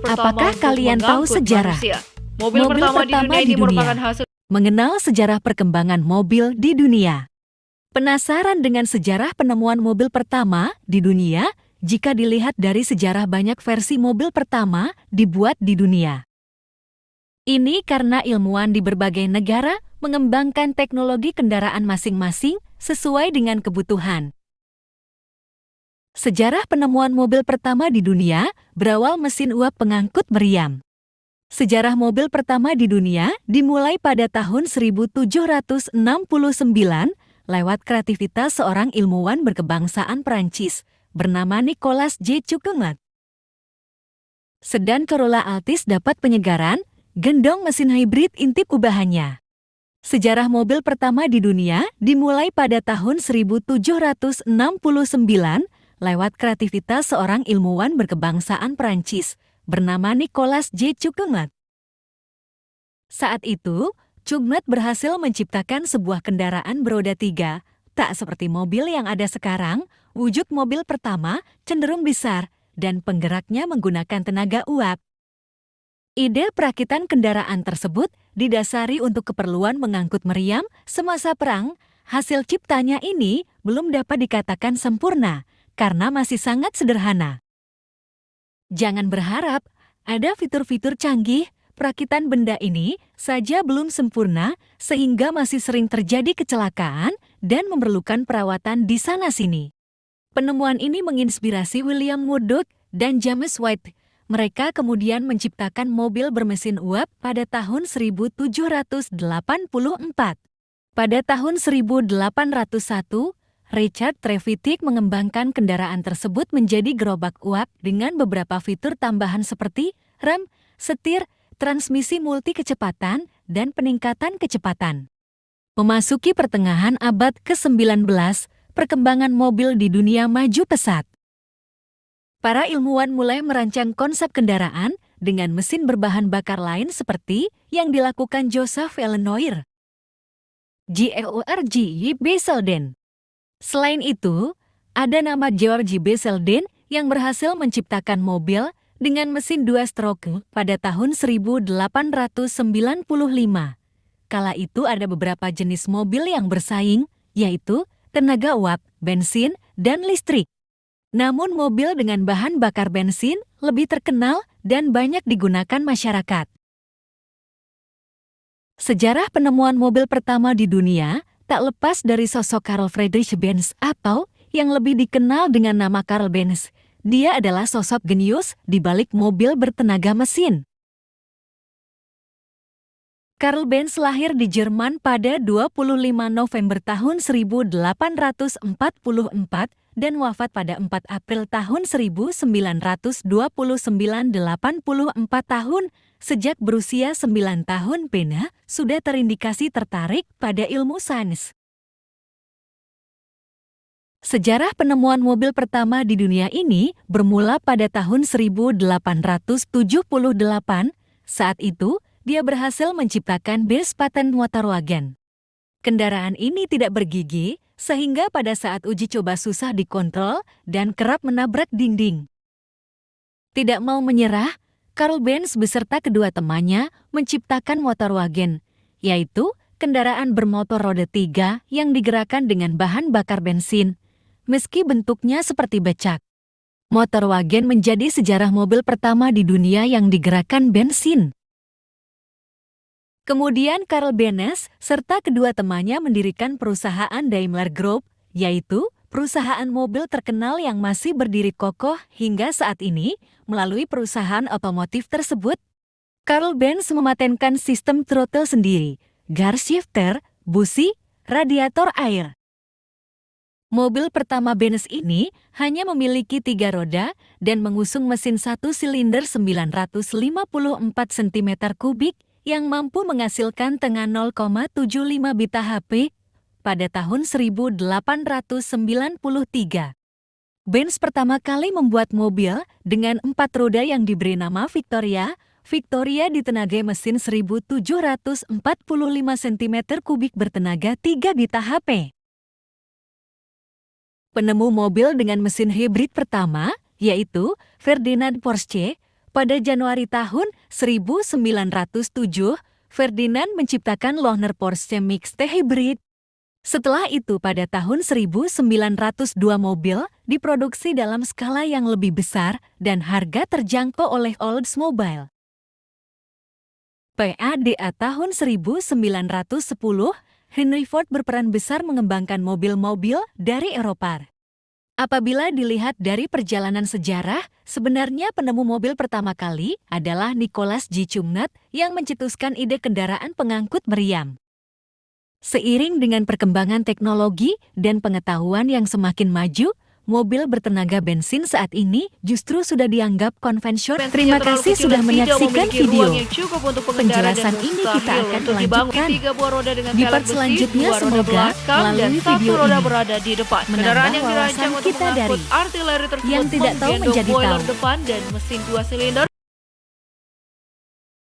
Apakah kalian tahu sejarah? Mobil pertama di dunia ini merupakan hasil Mengenal sejarah perkembangan mobil di dunia. Penasaran dengan sejarah penemuan mobil pertama di dunia? Jika dilihat dari sejarah, banyak versi mobil pertama dibuat di dunia. Ini karena ilmuwan di berbagai negara mengembangkan teknologi kendaraan masing-masing sesuai dengan kebutuhan. Sejarah penemuan mobil pertama di dunia berawal mesin uap pengangkut meriam. Sejarah mobil pertama di dunia dimulai pada tahun 1769 lewat kreativitas seorang ilmuwan berkebangsaan Prancis bernama Nicolas J. Cuquemet. Sedan Corolla Altis dapat penyegaran, gendong mesin hibrid intip ubahannya. Sejarah mobil pertama di dunia dimulai pada tahun 1769 lewat kreativitas seorang ilmuwan berkebangsaan Prancis bernama Nicolas J. Cuquemet. Saat itu, Cuquemet berhasil menciptakan sebuah kendaraan beroda 3, tak seperti mobil yang ada sekarang. Wujud mobil pertama cenderung besar dan penggeraknya menggunakan tenaga uap. Ide perakitan kendaraan tersebut didasari untuk keperluan mengangkut meriam semasa perang. Hasil ciptanya ini belum dapat dikatakan sempurna karena masih sangat sederhana. Jangan berharap ada fitur-fitur canggih, perakitan benda ini saja belum sempurna sehingga masih sering terjadi kecelakaan dan memerlukan perawatan di sana-sini. Penemuan ini menginspirasi William Murdoch dan James White. Mereka kemudian menciptakan mobil bermesin uap pada tahun 1784. Pada tahun 1801, Richard Trevithick mengembangkan kendaraan tersebut menjadi gerobak uap dengan beberapa fitur tambahan seperti rem, setir, transmisi multi kecepatan, dan peningkatan kecepatan. Memasuki pertengahan abad ke-19, perkembangan mobil di dunia maju pesat. Para ilmuwan mulai merancang konsep kendaraan dengan mesin berbahan bakar lain seperti yang dilakukan Joseph Eleanor George Basselden. Selain itu, ada nama George Basselden yang berhasil menciptakan mobil dengan mesin 2 stroke pada tahun 1895. Kala itu ada beberapa jenis mobil yang bersaing, yaitu tenaga uap, bensin, dan listrik. Namun mobil dengan bahan bakar bensin lebih terkenal dan banyak digunakan masyarakat. Sejarah penemuan mobil pertama di dunia tak lepas dari sosok Carl Friedrich Benz atau yang lebih dikenal dengan nama Carl Benz. Dia adalah sosok genius di balik mobil bertenaga mesin. Carl Benz lahir di Jerman pada 25 November tahun 1844 dan wafat pada 4 April tahun 1929, 84 tahun. Sejak berusia 9 tahun, Benz sudah terindikasi tertarik pada ilmu sains. Sejarah penemuan mobil pertama di dunia ini bermula pada tahun 1878. Saat itu, dia berhasil menciptakan Benz Patent Motorwagen. Kendaraan ini tidak bergigi, sehingga pada saat uji coba susah dikontrol dan kerap menabrak dinding. Tidak mau menyerah, Carl Benz beserta kedua temannya menciptakan Motorwagen, yaitu kendaraan bermotor roda 3 yang digerakkan dengan bahan bakar bensin. Meski bentuknya seperti becak, Motorwagen menjadi sejarah mobil pertama di dunia yang digerakkan bensin. Kemudian Carl Benz serta kedua temannya mendirikan perusahaan Daimler Group, yaitu perusahaan mobil terkenal yang masih berdiri kokoh hingga saat ini. Melalui perusahaan otomotif tersebut, Carl Benz mematenkan sistem throttle sendiri, gear shifter, busi, radiator air. Mobil pertama Benz ini hanya memiliki 3 roda dan mengusung mesin 1 silinder 954 cm3 yang mampu menghasilkan tengah 0,75 bit/HP pada tahun 1893. Benz pertama kali membuat mobil dengan 4 roda yang diberi nama Victoria. Victoria ditenagai mesin 1745 cm3 bertenaga 3 bit/HP. Penemu mobil dengan mesin hibrid pertama, yaitu Ferdinand Porsche, Pada Januari tahun 1907, Ferdinand menciptakan Lohner Porsche Mixte Hybrid. Setelah itu pada tahun 1902 mobil diproduksi dalam skala yang lebih besar dan harga terjangkau oleh Oldsmobile. Pada tahun 1910, Henry Ford berperan besar mengembangkan mobil-mobil dari Eropa. Apabila dilihat dari perjalanan sejarah, sebenarnya penemu mobil pertama kali adalah Nicholas G. Chumnut yang mencetuskan ide kendaraan pengangkut meriam. Seiring dengan perkembangan teknologi dan pengetahuan yang semakin maju, mobil bertenaga bensin saat ini justru sudah dianggap konvensional. Terima kasih sudah menyaksikan video. Penjelasan ini kita akan lanjutkan di part selanjutnya. Semoga melalui video ini menambah wawasan kita dari artileri tersebut yang tidak tahu menjadi tahu. boiler depan dan mesin 2 silinder